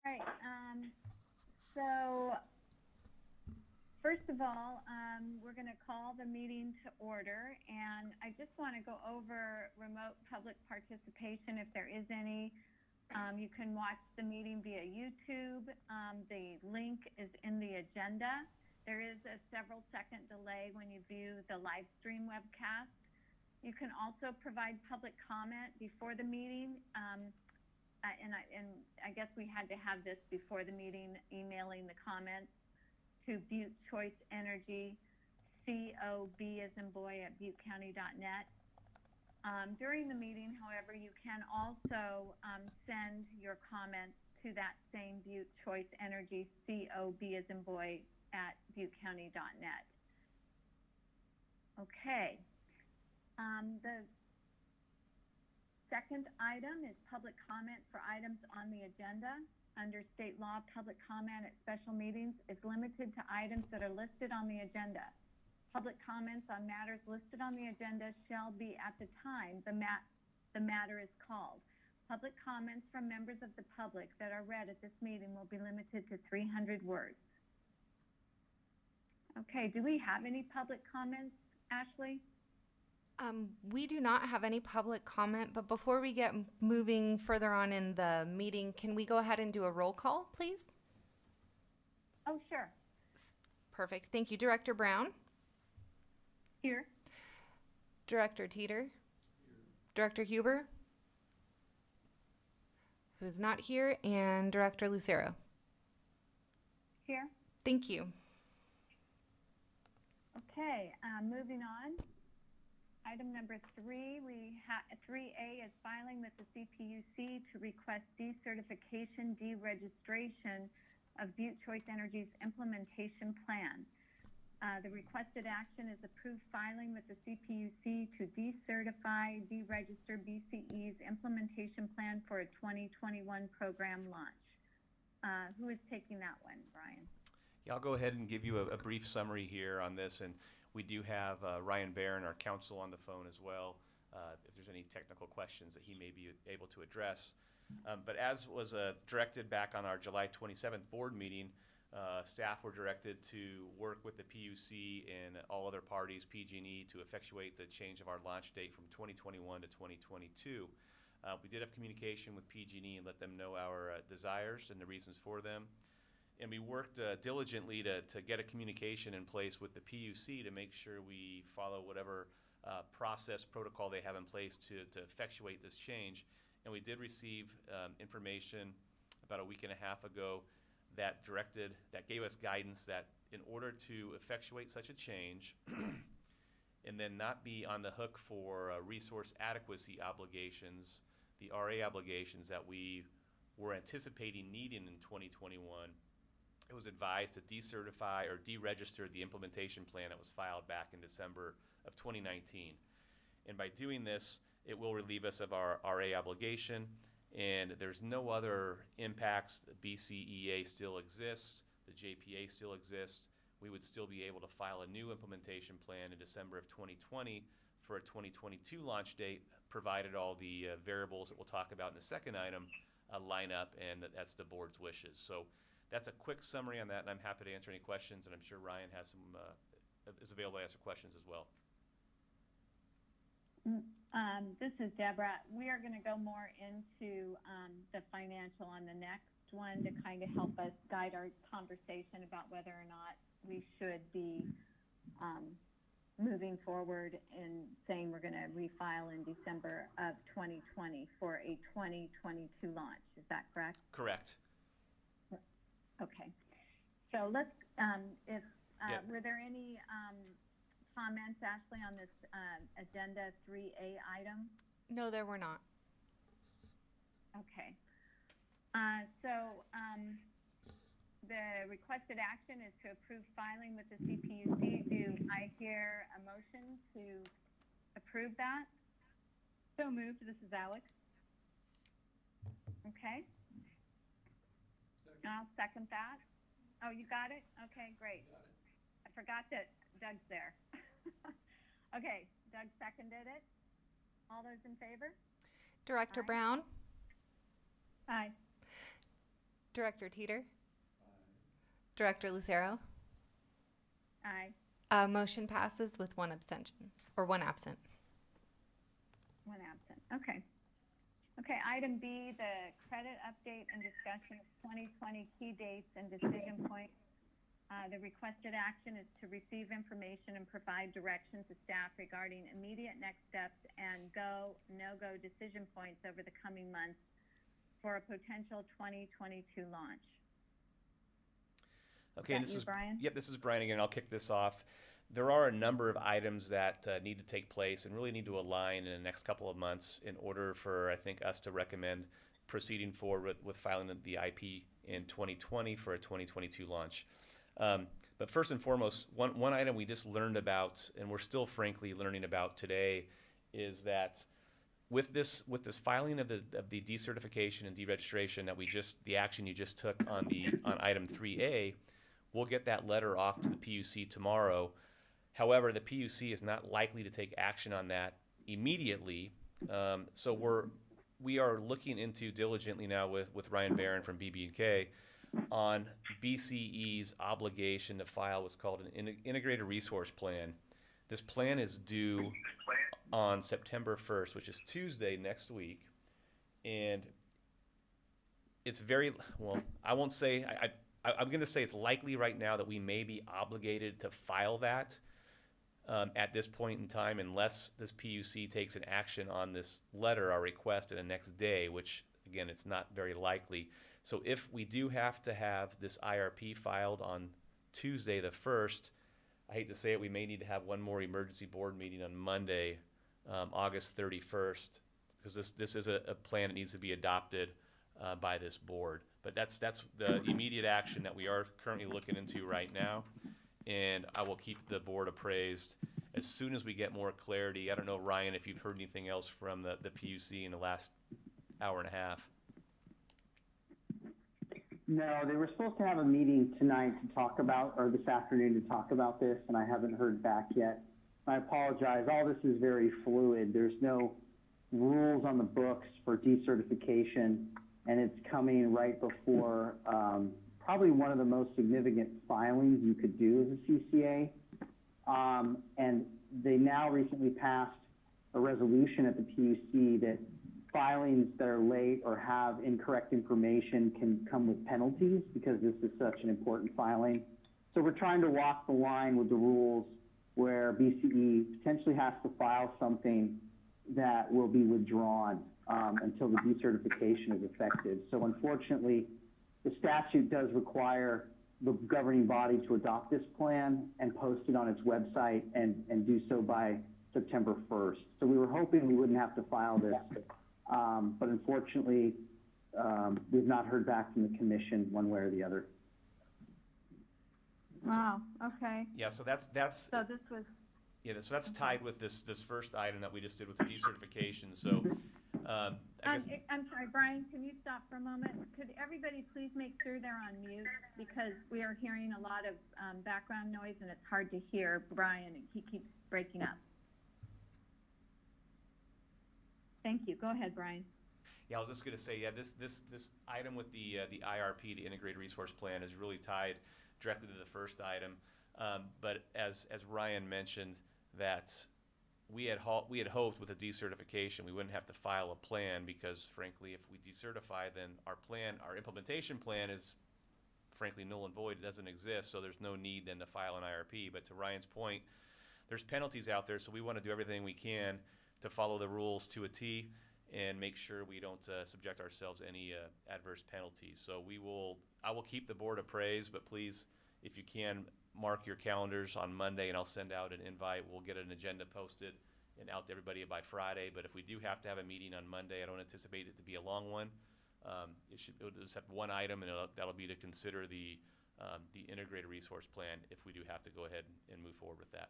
right. So first of all, we're going to call the meeting to order, and I just want to go over remote public participation if there is any. You can watch the meeting via YouTube. The link is in the agenda. There is a several second delay when you view the live stream webcast. You can also provide public comment before the meeting. And I guess we had to have this before the meeting, emailing the comments to Butte Choice Energy, COB as in boy at buttecounty.net. During the meeting, however, you can also send your comments to that same Butte Choice Energy, COB as in boy at buttecounty.net. Okay. The second item is public comment for items on the agenda. Under state law, public comment at special meetings is limited to items that are listed on the agenda. Public comments on matters listed on the agenda shall be at the time the matter is called. Public comments from members of the public that are read at this meeting will be limited to 300 words. Okay, do we have any public comments, Ashley? We do not have any public comment, but before we get moving further on in the meeting, can we go ahead and do a roll call, please? Oh, sure. Perfect. Thank you. Director Brown? Here. Director Teeter? Here. Director Huber? Who's not here? And Director Lucero? Here. Thank you. Okay, moving on. Item number 3, 3A is filing with the CPUC to request decertification, deregistration of Butte Choice Energy's implementation plan. The requested action is approved filing with the CPUC to decertify, deregister BCE's implementation plan for a 2021 program launch. Who is taking that one, Brian? Yeah, I'll go ahead and give you a brief summary here on this, and we do have Ryan Barron, our counsel, on the phone as well, if there's any technical questions that he may be able to address. But as was directed back on our July 27th board meeting, staff were directed to work with the PUC and all other parties, PG&E, to effectuate the change of our launch date from 2021 to 2022. We did have communication with PG&E and let them know our desires and the reasons for them. And we worked diligently to get a communication in place with the PUC to make sure we follow whatever process protocol they have in place to effectuate this change. And we did receive information about a week and a half ago that gave us guidance that in order to effectuate such a change and then not be on the hook for resource adequacy obligations, the RA obligations that we were anticipating needing in 2021, it was advised to decertify or deregister the implementation plan that was filed back in December of 2019. And by doing this, it will relieve us of our RA obligation, and there's no other impacts. The BCEA still exists, the JPA still exists. We would still be able to file a new implementation plan in December of 2020 for a 2022 launch date, provided all the variables that we'll talk about in the second item line up, and that's the board's wishes. So that's a quick summary on that, and I'm happy to answer any questions, and I'm sure Ryan has some is available to answer questions as well. This is Deborah. We are going to go more into the financial on the next one to kind of help us guide our conversation about whether or not we should be moving forward in saying we're going to refile in December of 2020 for a 2022 launch. Is that correct? Correct. Okay. So let's, were there any comments, Ashley, on this agenda 3A item? No, there were not. Okay. The requested action is to approve filing with the CPUC. Do I hear a motion to approve that? So moved. This is Alex. Okay. Second. I'll second that. Oh, you got it? Okay, great. Got it. I forgot that Doug's there. Okay, Doug seconded it. All those in favor? Director Brown? Aye. Director Teeter? Director Lucero? Aye. Motion passes with one abstention, or one absent. One absent. Okay. Okay, item B, the credit update and discussion of 2020 key dates and decision points. The requested action is to receive information and provide direction to staff regarding immediate next steps and go, no-go decision points over the coming months for a potential 2022 launch. Okay, and this is Brian? Yep, this is Brian again. I'll kick this off. There are a number of items that need to take place and really need to align in the next couple of months in order for, I think, us to recommend proceeding forward with filing the IP in 2020 for a 2022 launch. But first and foremost, one item we just learned about, and we're still frankly learning about today, is that with this filing of the decertification and deregistration that the action you just took on item 3A, we'll get that letter off to the PUC tomorrow. However, the PUC is not likely to take action on that immediately. So we are looking into diligently now with Ryan Barron from BB&K on BCE's obligation to file what's called an integrated resource plan. This plan is due on September 1st, which is Tuesday next week. And it's very, well, I won't say, I'm going to say it's likely right now that we may be obligated to file that at this point in time, unless this PUC takes an action on this letter or request in the next day, which, again, it's not very likely. So if we do have to have this IRP filed on Tuesday the 1st, I hate to say it, we may need to have one more emergency board meeting on Monday, August 31st, because this is a plan that needs to be adopted by this board. But that's the immediate action that we are currently looking into right now, and I will keep the board appraised as soon as we get more clarity. I don't know, Ryan, if you've heard anything else from the PUC in the last hour and a half. No, they were supposed to have a meeting tonight to talk about, or this afternoon to talk about this, and I haven't heard back yet. I apologize. All this is very fluid. There's no rules on the books for decertification, and it's coming right before probably one of the most significant filings you could do as a CCA. And they now recently passed a resolution at the PUC that filings that are late or have incorrect information can come with penalties because this is such an important filing. So we're trying to walk the line with the rules where BCE potentially has to file something that will be withdrawn until the decertification is effective. So unfortunately, the statute does require the governing body to adopt this plan and post it on its website and do so by September 1st. So we were hoping we wouldn't have to file this. But unfortunately, we've not heard back from the commission one way or the other. Wow, okay. Yeah, so that's So this was, yeah, so that's tied with this first item that we just did with the decertification. So I guess, I'm sorry, Brian, can you stop for a moment? Could everybody please make sure they're on mute, because we are hearing a lot of background noise and it's hard to hear Brian, and he keeps breaking up. Thank you. Go ahead, Brian. yeah, I was just going to say, yeah, this item with the IRP, the Integrated Resource Plan, is really tied directly to the first item. But as Ryan mentioned, that we had hoped with a decertification we wouldn't have to file a plan, because frankly, if we decertify, then our implementation plan is frankly null and void. It doesn't exist, so there's no need then to file an IRP. But to Ryan's point, there's penalties out there, so we want to do everything we can to follow the rules to a T and make sure we don't subject ourselves to any adverse penalties. So I will keep the board appraised, but please, if you can, mark your calendars on Monday, and I'll send out an invite. We'll get an agenda posted and out to everybody by Friday. But if we do have to have a meeting on Monday, I don't anticipate it to be a long one. It'll just have one item, and that'll be to consider the integrated resource plan if we do have to go ahead and move forward with that.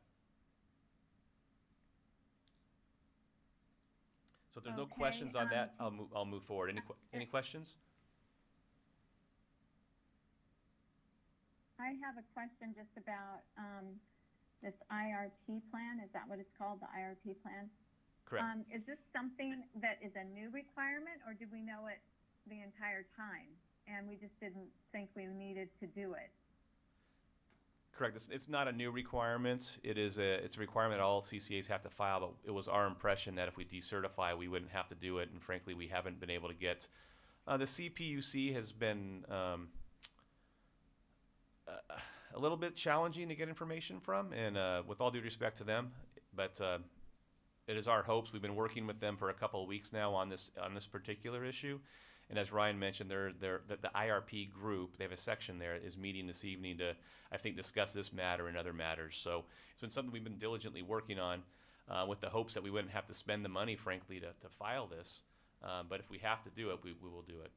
So if there's no questions on that, I'll move forward. Any questions? I have a question just about this IRP plan. Is that what it's called, the IRP plan? Correct. Is this something that is a new requirement, or did we know it the entire time? and we just didn't think we needed to do it. Correct. It's not a new requirement. It's a requirement that all CCAs have to file, but it was our impression that if we decertify, we wouldn't have to do it, and frankly, we haven't been able to get. The CPUC has been a little bit challenging to get information from, and with all due respect to them, but it is our hopes. We've been working with them for a couple of weeks now on this particular issue, and as Ryan mentioned, the IRP group, they have a section there, is meeting this evening to, I think, discuss this matter and other matters. So it's been something we've been diligently working on with the hopes that we wouldn't have to spend the money, frankly, to file this. But if we have to do it, we will do it.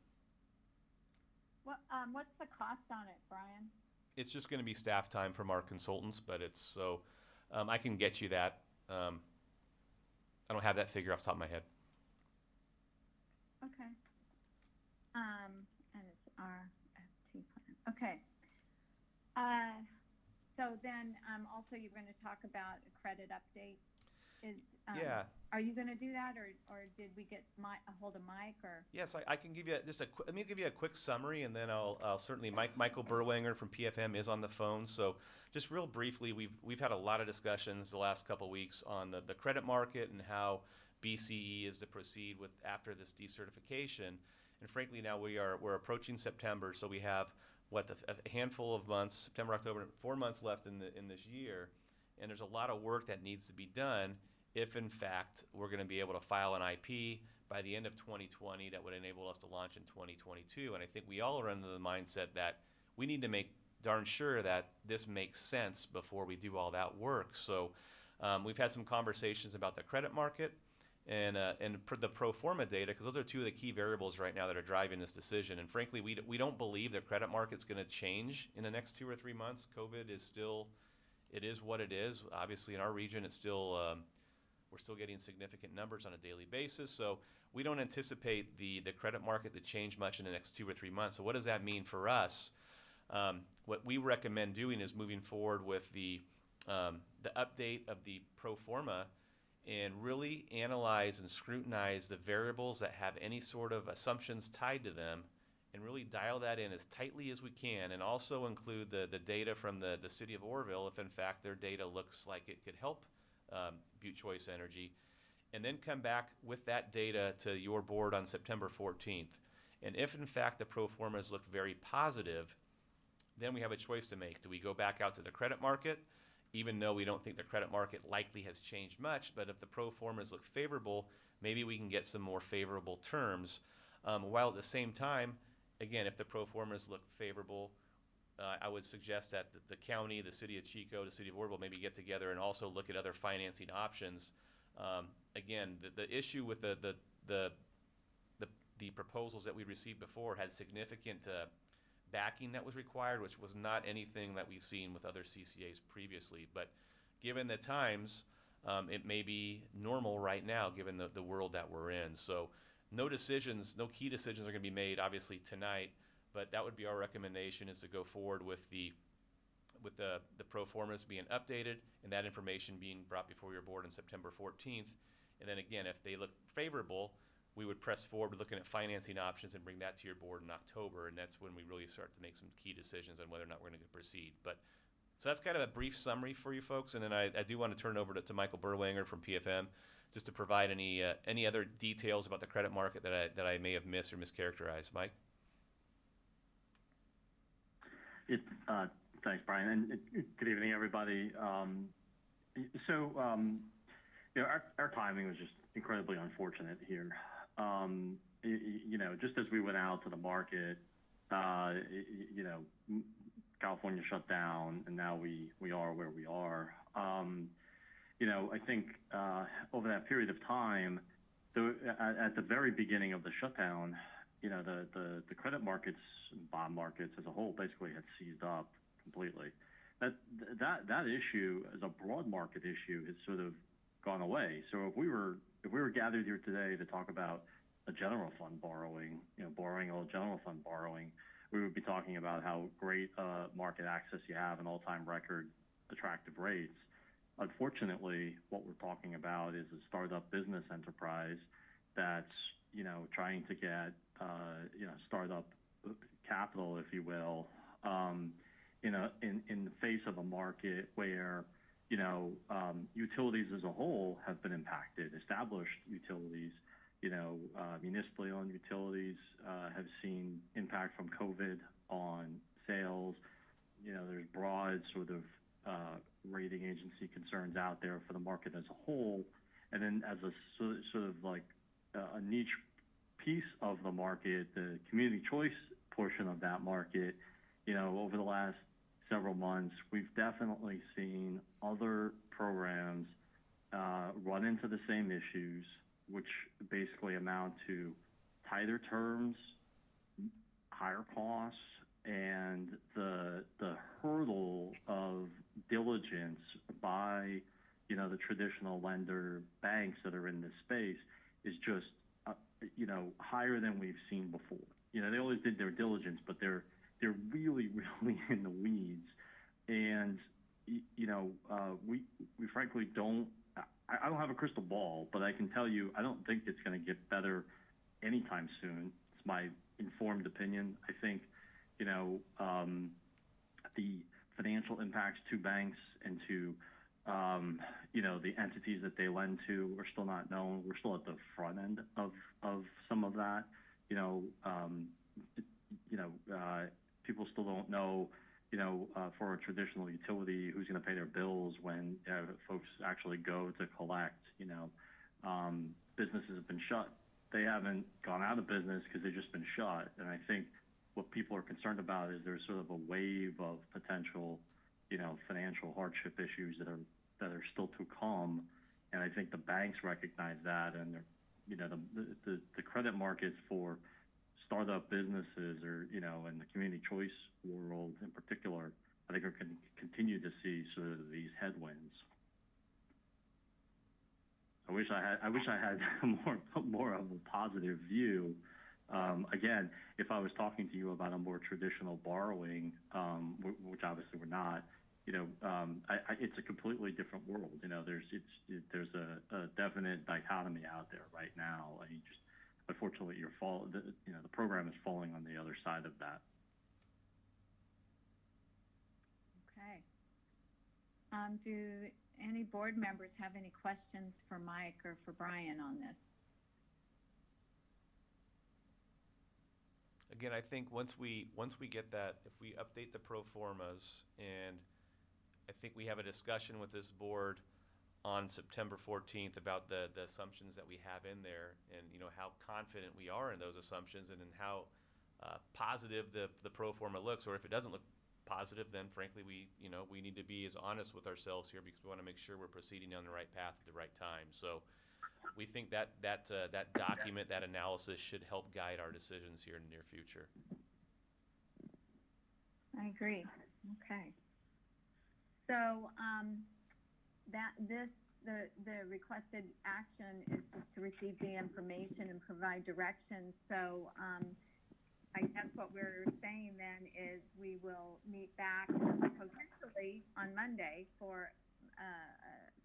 What's the cost on it, Brian? It's just going to be staff time from our consultants, but it's so I can get you that. I don't have that figure off the top of my head. Okay. And it's RFT plan. Okay. So then also you're going to talk about a credit update. Yeah. Are you going to do that, or did we get a hold of Mike, or? Yes, I can give you let me give you a quick summary, and then I'll certainly Michael Berwanger from PFM is on the phone. So just real briefly, we've had a lot of discussions the last couple of weeks on the credit market and how BCE is to proceed with after this decertification. And frankly, now we're approaching September, so we have a handful of months, September, October, 4 months left in this year, and there's a lot of work that needs to be done if in fact we're going to be able to file an IP by the end of 2020 that would enable us to launch in 2022. And I think we all are under the mindset that we need to make darn sure that this makes sense before we do all that work. So we've had some conversations about the credit market and the pro forma data, because those are two of the key variables right now that are driving this decision. And frankly, we don't believe the credit market's going to change in the next 2 or 3 months. COVID is still, it is what it is. Obviously, in our region, it's still we're still getting significant numbers on a daily basis. So we don't anticipate the credit market to change much in the next 2 or 3 months. So what does that mean for us? What we recommend doing is moving forward with the update of the pro forma and really analyze and scrutinize the variables that have any sort of assumptions tied to them, and really dial that in as tightly as we can, and also include the data from the city of Orrville if in fact their data looks like it could help Butte Choice Energy, and then come back with that data to your board on September 14th. And if in fact the pro formas look very positive, then we have a choice to make. Do we go back out to the credit market, even though we don't think the credit market likely has changed much, but if the pro formas look favorable, maybe we can get some more favorable terms, while at the same time, again, if the pro formas look favorable, I would suggest that the county, the city of Chico, the city of Orrville maybe get together and also look at other financing options. Again, the issue with the proposals that we received before had significant backing that was required, which was not anything that we've seen with other CCAs previously. But given the times, it may be normal right now, given the world that we're in. So no key decisions are going to be made, obviously, tonight. But that would be our recommendation, is to go forward with the pro formas being updated and that information being brought before your board on September 14th. And then again, if they look favorable, we would press forward looking at financing options and bring that to your board in October. And that's when we really start to make some key decisions on whether or not we're going to proceed. But so that's kind of a brief summary for you folks. And then I do want to turn it over to Michael Berwanger from PFM just to provide any other details about the credit market that I may have missed or mischaracterized. Mike? Thanks, Brian, and good evening, everybody. Our timing was just incredibly unfortunate here. Just as we went out to the market, California shut down, and now we are where we are. I think over that period of time, at the very beginning of the shutdown, the credit markets, bond markets as a whole, basically had seized up completely. That issue, as a broad market issue, has sort of gone away. So if we were gathered here today to talk about a general fund borrowing, borrowing all general fund borrowing, we would be talking about how great market access you have, an all-time record, attractive rates. Unfortunately, what we're talking about is a startup business enterprise that's trying to get startup capital, if you will, in the face of a market where, utilities as a whole have been impacted. Established utilities, municipally owned utilities have seen impact from COVID on sales. There's broad sort of rating agency concerns out there for the market as a whole. And then as a sort of like a niche piece of the market, the community choice portion of that market, over the last several months, we've definitely seen other programs run into the same issues, which basically amount to tighter terms, higher costs, and the hurdle of diligence by the traditional lender banks that are in this space is just higher than we've seen before. They always did their diligence, but they're really in the weeds, and we frankly don't. I don't have a crystal ball, but I can tell you I don't think it's going to get better anytime soon. It's my informed opinion. I think the financial impacts to banks and to the entities that they lend to are still not known. We're still at the front end of some of that. People still don't know, for a traditional utility, who's going to pay their bills when folks actually go to collect. Businesses have been shut. They haven't gone out of business because they've just been shut. And I think what people are concerned about is there's sort of a wave of potential, financial hardship issues that are still to come. And I think the banks recognize that, and the credit markets for startup businesses, or in the community choice world in particular, I think are going to continue to see sort of these headwinds. I wish I had more of a positive view. Again, if I was talking to you about a more traditional borrowing, which obviously we're not, it's a completely different world. There's a definite dichotomy out there right now. Unfortunately, the program is falling on the other side of that. Okay. Do any board members have any questions for Mike or for Brian on this? Again, I think once we get that, if we update the pro formas, and I think we have a discussion with this board on September 14th about the assumptions that we have in there, and how confident we are in those assumptions, and in how positive the pro forma looks. Or if it doesn't look positive, then frankly we need to be as honest with ourselves here, because we want to make sure we're proceeding down the right path at the right time. So we think that document, that analysis, should help guide our decisions here in the near future. I agree. Okay. So the requested action is just to receive the information and provide direction. So I guess what we're saying then is we will meet back potentially on Monday for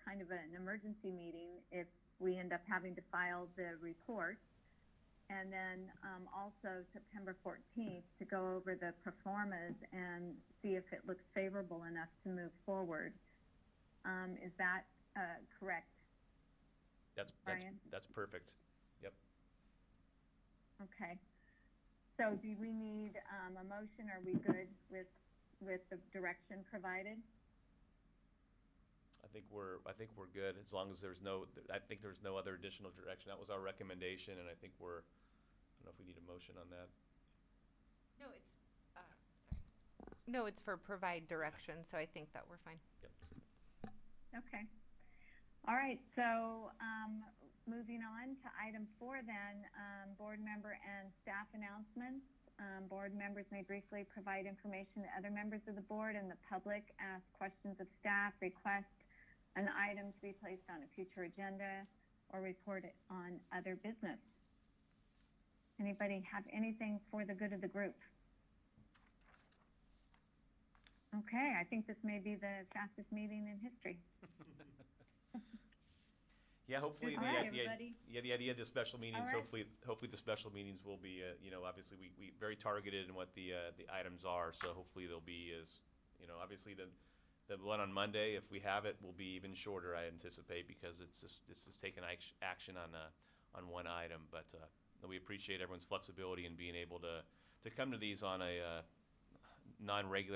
kind of an emergency meeting if we end up having to file the report. And then also September 14th to go over the performance and see if it looks favorable enough to move forward. Is that correct? That's perfect. Yep. Okay. So do we need a motion? Are we good with the direction provided? I think we're good, as long as there's no other additional direction. That was our recommendation, and I think I don't know if we need a motion on that. No, it's sorry. No, it's for provide direction, so I think that we're fine. Yep. Okay. All right. So moving on to item 4 then, board member and staff announcements. Board members may briefly provide information to other members of the board, and the public ask questions of staff, request an item to be placed on a future agenda, or report it on other business. Anybody have anything for the good of the group? Okay, I think this may be the fastest meeting in history. Yeah, hopefully All right, everybody. the idea of the special meetings, right. hopefully the special meetings will be, obviously we very targeted in what the items are, so hopefully they'll be as, obviously the one on Monday, if we have it, will be even shorter, I anticipate, because this is taking action on one item, but we appreciate everyone's flexibility in being able to come to these on a non-regular